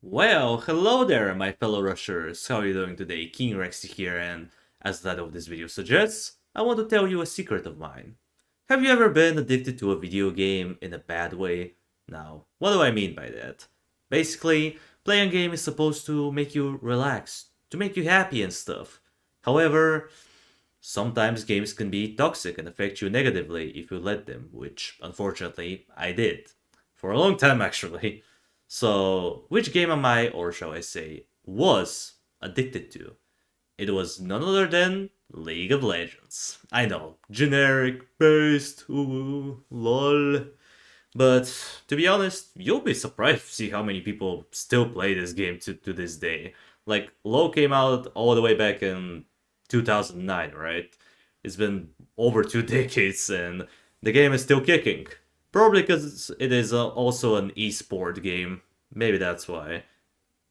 Well, hello there, my fellow rushers. How are you doing today? King Rexy here, and as the title of this video suggests, I want to tell you a secret of mine. Have you ever been addicted to a video game in a bad way? Now, what do I mean by that? Basically, playing a game is supposed to make you relax, to make you happy and stuff. However, sometimes games can be toxic and affect you negatively if you let them, which unfortunately I did. For a long time actually. So, which game am I, or shall I say, was addicted to? It was none other than League of Legends. I know, generic, based, ooh, lol. But to be honest, you'll be surprised to see how many people still play this game to this day. Like, LoL came out all the way back in 2009, right? It's been over 2 decades and the game is still kicking. Probably because it is also an esport game. Maybe that's why.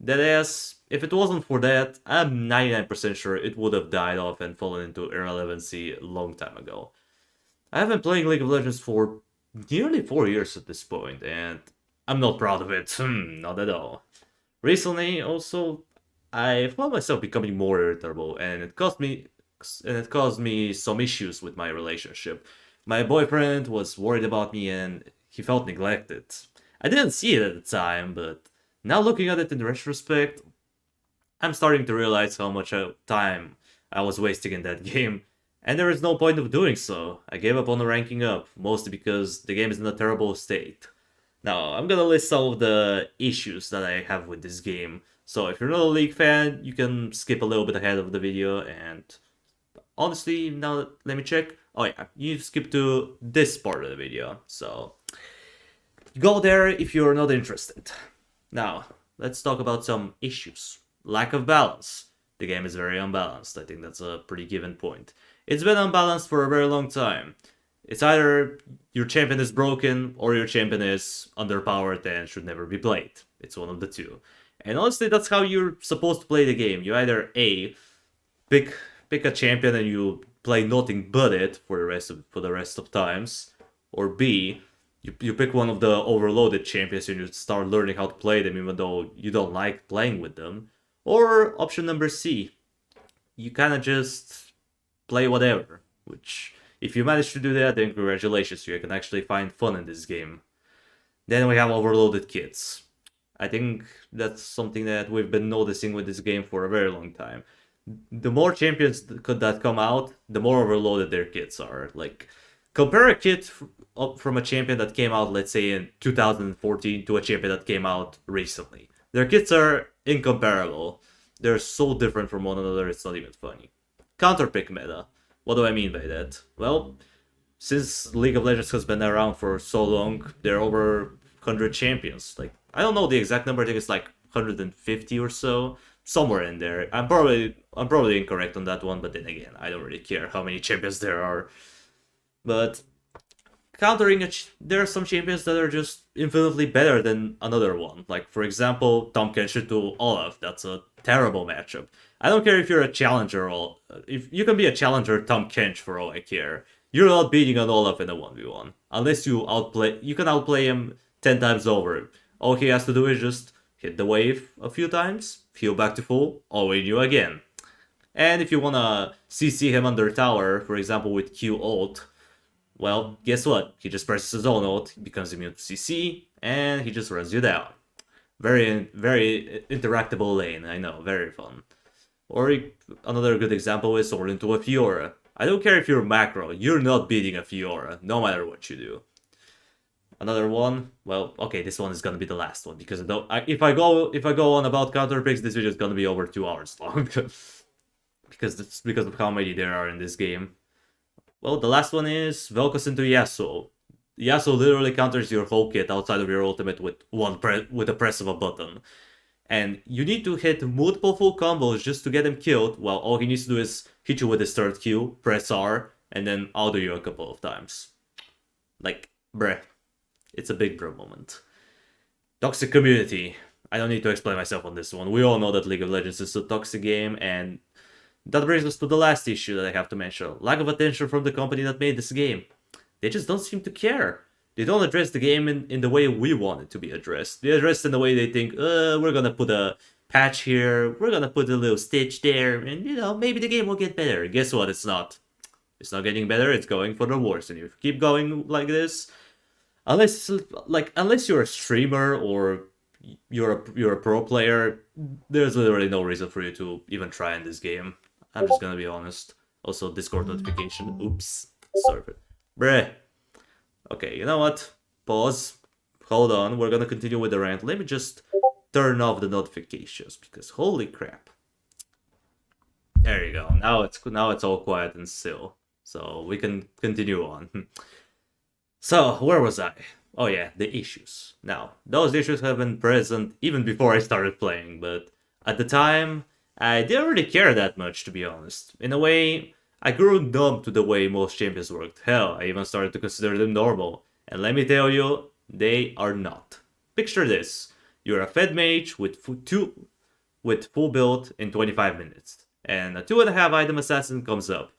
That is, if it wasn't for that, I'm 99% sure it would have died off and fallen into irrelevancy a long time ago. I have been playing League of Legends for nearly 4 years at this point, and I'm not proud of it. Not at all. Recently, also, I found myself becoming more irritable, and it caused me some issues with my relationship. My boyfriend was worried about me, and he felt neglected. I didn't see it at the time, but now looking at it in retrospect, I'm starting to realize how much time I was wasting in that game, and there is no point of doing so. I gave up on ranking up, mostly because the game is in a terrible state. Now, I'm gonna list some of the issues that I have with this game. So if you're not a League fan, you can skip a little bit ahead of the video, and honestly, now let me check. Oh yeah, you skip to this part of the video, so go there if you're not interested. Now, let's talk about some issues. Lack of balance. The game is very unbalanced. I think that's a pretty given point. It's been unbalanced for a very long time. It's either your champion is broken or your champion is underpowered and should never be played. It's one of the two. And honestly, that's how you're supposed to play the game. You either A, pick a champion and you play nothing but it for the rest of times, or B, you pick one of the overloaded champions and you start learning how to play them even though you don't like playing with them. Or option number C, you kind of just play whatever, which if you manage to do that, then congratulations, you can actually find fun in this game. Then we have overloaded kits. I think that's something that we've been noticing with this game for a very long time. The more champions that come out, the more overloaded their kits are. Like, compare a kit from a champion that came out, let's say, in 2014 to a champion that came out recently. Their kits are incomparable. They're so different from one another, it's not even funny. Counterpick meta. What do I mean by that? Well, since League of Legends has been around for so long, there are over 100 champions. Like, I don't know the exact number, I think it's like 150 or so. Somewhere in there. I'm probably incorrect on that one, but then again, I don't really care how many champions there are. But there are some champions that are just infinitely better than another one. Like, for example, Tahm Kench to Olaf. That's a terrible matchup. I don't care if you're a challenger or if you can be a challenger Tahm Kench for all I care. You're not beating an Olaf in a 1v1 unless you can outplay him 10 times over. All he has to do is just hit the wave a few times, heal back to full, all win you again. And if you wanna CC him under tower, for example with Q ult, well, guess what? He just presses his own ult, becomes immune to CC, and he just runs you down. Very interactable lane, I know, very fun. Or another good example is Sword into a Fiora. I don't care if you're macro, you're not beating a Fiora, no matter what you do. Another one, well, okay, this one is gonna be the last one because if I go on about counter picks, this video is gonna be over 2 hours long because of how many there are in this game. Well, the last one is Vel'Koz into Yasuo. Yasuo literally counters your whole kit outside of your ultimate with with a press of a button, and you need to hit multiple full combos just to get him killed. While all he needs to do is hit you with his third Q, press R, and then auto you a couple of times. Like, bruh. It's a big bro moment. Toxic community. I don't need to explain myself on this one. We all know that League of Legends is a toxic game, and that brings us to the last issue that I have to mention. Lack of attention from the company that made this game. They just don't seem to care. They don't address the game in the way we want it to be addressed. They address it in the way they think, we're gonna put a patch here, we're gonna put a little stitch there, and maybe the game will get better. Guess what? It's not. It's not getting better, it's going for the worse. And if you keep going like this, unless you're a streamer or you're a pro player, there's literally no reason for you to even try in this game. I'm just gonna be honest. Also, Discord notification. Oops. Sorry. Bruh. Okay, you know what? Pause. Hold on. We're gonna continue with the rant. Let me just turn off the notifications because holy crap. There you go. Now it's all quiet and still. So we can continue on. So, where was I? Oh yeah, the issues. Now, those issues have been present even before I started playing, but at the time, I didn't really care that much, to be honest. In a way, I grew numb to the way most champions worked. Hell, I even started to consider them normal. And let me tell you, they are not. Picture this. You're a Fed mage with full build in 25 minutes. And a 2.5 item assassin comes up.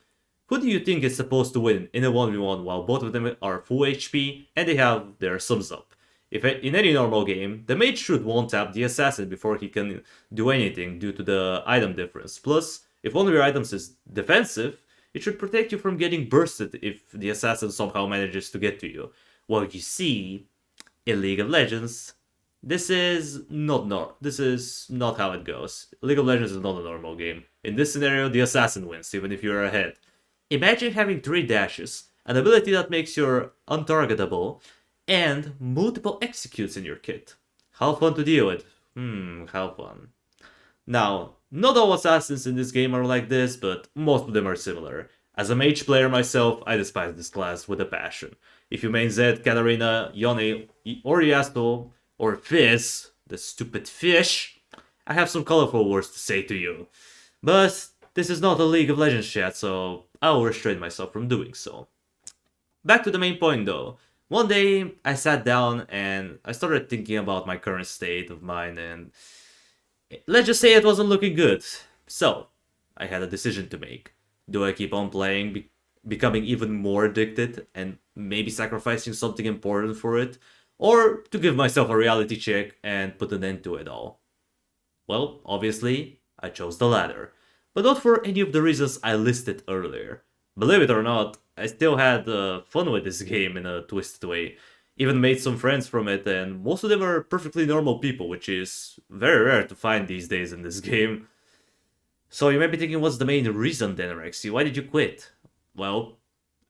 Who do you think is supposed to win in a 1v1 while both of them are full HP and they have their sums up? If in any normal game, the mage should one-tap the assassin before he can do anything due to the item difference. Plus, if one of your items is defensive, it should protect you from getting bursted if the assassin somehow manages to get to you. Well, you see, in League of Legends, this is not how it goes. League of Legends is not a normal game. In this scenario, the assassin wins, even if you're ahead. Imagine having 3 dashes, an ability that makes you untargetable, and multiple executes in your kit. How fun to deal with. How fun. Now, not all assassins in this game are like this, but most of them are similar. As a mage player myself, I despise this class with a passion. If you main Zed, Katarina, Yone, or Yasuo, or Fizz, the stupid fish, I have some colorful words to say to you. But this is not a League of Legends chat, so I'll restrain myself from doing so. Back to the main point though. One day, I sat down and I started thinking about my current state of mind, and let's just say it wasn't looking good. So, I had a decision to make. Do I keep on playing, becoming even more addicted, and maybe sacrificing something important for it? Or to give myself a reality check and put an end to it all? Well, obviously, I chose the latter. But not for any of the reasons I listed earlier. Believe it or not, I still had fun with this game in a twisted way. Even made some friends from it, and most of them are perfectly normal people, which is very rare to find these days in this game. So you might be thinking, what's the main reason then, Rexy? Why did you quit? Well,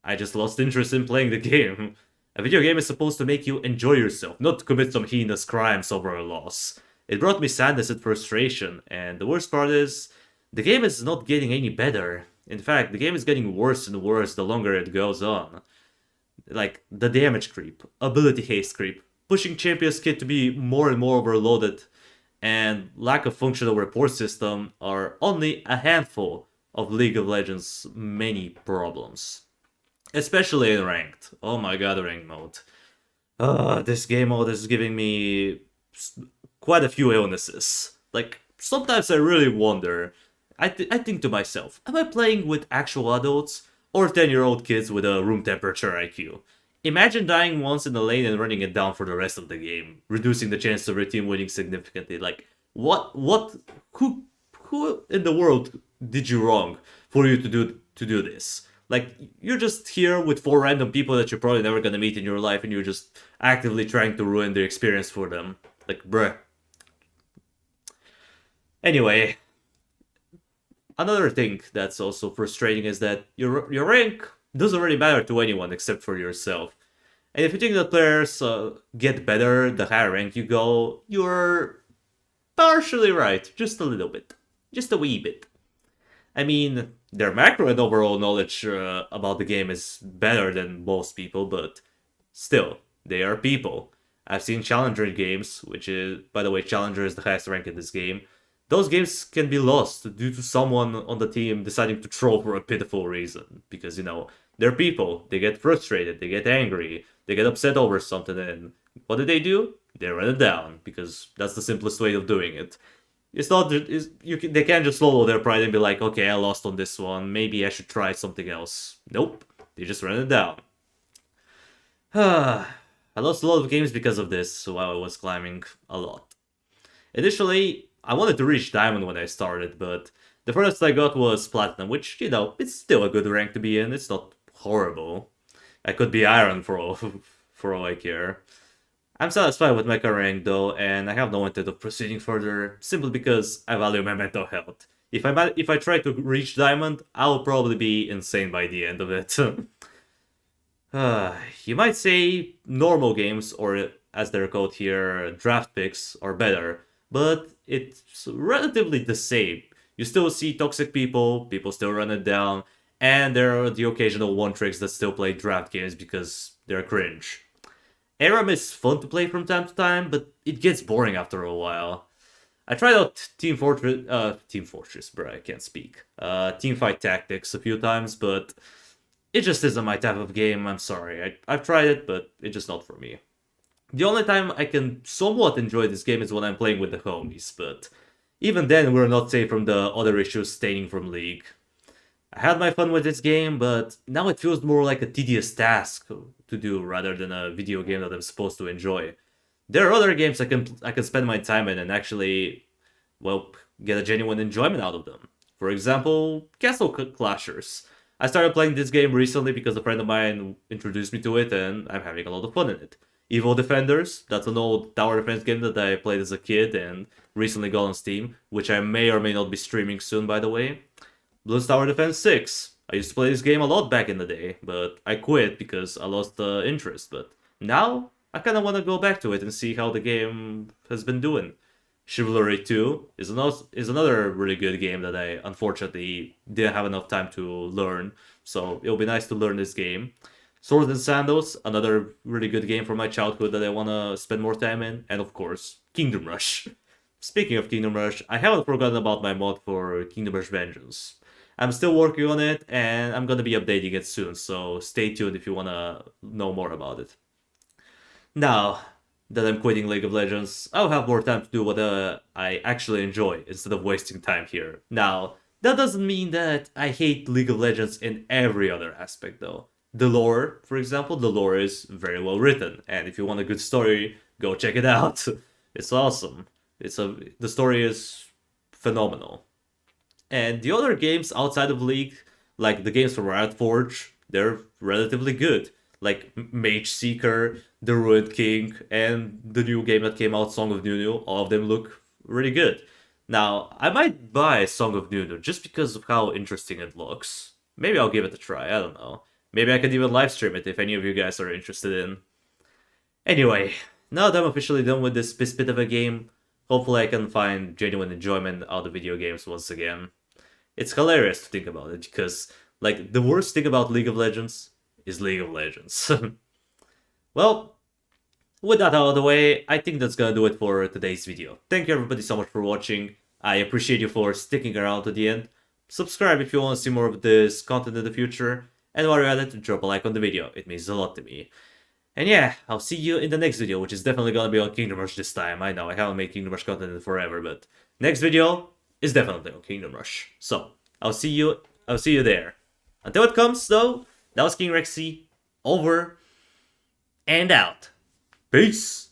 I just lost interest in playing the game. A video game is supposed to make you enjoy yourself, not commit some heinous crimes over a loss. It brought me sadness and frustration, and the worst part is, the game is not getting any better. In fact, the game is getting worse and worse the longer it goes on. Like, the damage creep, ability haste creep, pushing Champion's kit to be more and more overloaded, and lack of functional report system are only a handful of League of Legends' many problems. Especially in Ranked. Oh my god, Ranked mode. This game mode is giving me quite a few illnesses. Like, sometimes I really wonder, I think to myself, am I playing with actual adults or 10-year-old kids with a room temperature IQ? Imagine dying once in the lane and running it down for the rest of the game, reducing the chance of your team winning significantly. Like, who in the world did you wrong for you to do this? Like, you're just here with 4 random people that you're probably never gonna meet in your life, and you're just actively trying to ruin the experience for them. Like, bruh. Anyway, another thing that's also frustrating is that your rank doesn't really matter to anyone except for yourself. And if you think that players get better the higher rank you go, you're partially right. Just a little bit. Just a wee bit. I mean, their macro and overall knowledge about the game is better than most people, but still, they are people. I've seen Challenger games, which is, by the way, Challenger is the highest rank in this game. Those games can be lost due to someone on the team deciding to troll for a pitiful reason. Because, they're people. They get frustrated, they get angry, they get upset over something, and what do? They run it down, because that's the simplest way of doing it. It's not, they can't just swallow their pride and be like, okay, I lost on this one, maybe I should try something else. Nope, they just run it down. I lost a lot of games because of this while I was climbing a lot. Initially, I wanted to reach Diamond when I started, but the furthest I got was Platinum, which, it's still a good rank to be in, it's not horrible. I could be Iron for all, for all I care. I'm satisfied with my current rank though, and I have no intent of proceeding further, simply because I value my mental health. If I try to reach Diamond, I'll probably be insane by the end of it. You might say normal games, or as they're called here, draft picks, are better, but it's relatively the same. You still see toxic people still run it down, and there are the occasional one-tricks that still play draft games because they're cringe. ARAM is fun to play from time to time, but it gets boring after a while. I tried out Team Fortress, bro, I can't speak. Teamfight Tactics a few times, but it just isn't my type of game, I'm sorry. I've tried it, but it's just not for me. The only time I can somewhat enjoy this game is when I'm playing with the homies, but even then we're not safe from the other issues staining from League. I had my fun with this game, but now it feels more like a tedious task to do rather than a video game that I'm supposed to enjoy. There are other games I can spend my time in and actually, well, get a genuine enjoyment out of them. For example, Castle Clashers. I started playing this game recently because a friend of mine introduced me to it, and I'm having a lot of fun in it. Evil Defenders, that's an old tower defense game that I played as a kid and recently got on Steam, which I may or may not be streaming soon, by the way. Bloons Tower Defense 6. I used to play this game a lot back in the day, but I quit because I lost the interest. But now, I kinda wanna go back to it and see how the game has been doing. Chivalry 2 is another really good game that I unfortunately didn't have enough time to learn, so it'll be nice to learn this game. Swords and Sandals, another really good game from my childhood that I wanna spend more time in, and of course, Kingdom Rush. Speaking of Kingdom Rush, I haven't forgotten about my mod for Kingdom Rush Vengeance. I'm still working on it, and I'm gonna be updating it soon, so stay tuned if you wanna know more about it. Now that I'm quitting League of Legends, I'll have more time to do what I actually enjoy instead of wasting time here. Now, that doesn't mean that I hate League of Legends in every other aspect though. The lore, for example, the lore is very well written, and if you want a good story, go check it out. It's awesome. The story is phenomenal. And the other games outside of League, like the games from Riot Forge, they're relatively good. Like Mage Seeker, The Ruined King, and the new game that came out, Song of Nunu, all of them look really good. Now, I might buy Song of Nunu just because of how interesting it looks. Maybe I'll give it a try, I don't know. Maybe I could even live stream it if any of you guys are interested in. Anyway, now that I'm officially done with this bit of a game, hopefully I can find genuine enjoyment out of video games once again. It's hilarious to think about it, because, like, the worst thing about League of Legends is League of Legends. Well, with that out of the way, I think that's gonna do it for today's video. Thank you everybody so much for watching. I appreciate you for sticking around to the end. Subscribe if you want to see more of this content in the future. And while you're at it, drop a like on the video. It means a lot to me. And yeah, I'll see you in the next video, which is definitely gonna be on Kingdom Rush this time. I know, I haven't made Kingdom Rush content in forever, but next video is definitely on Kingdom Rush. So, I'll see you there. Until it comes, though, that was King Rexy, over and out. Peace!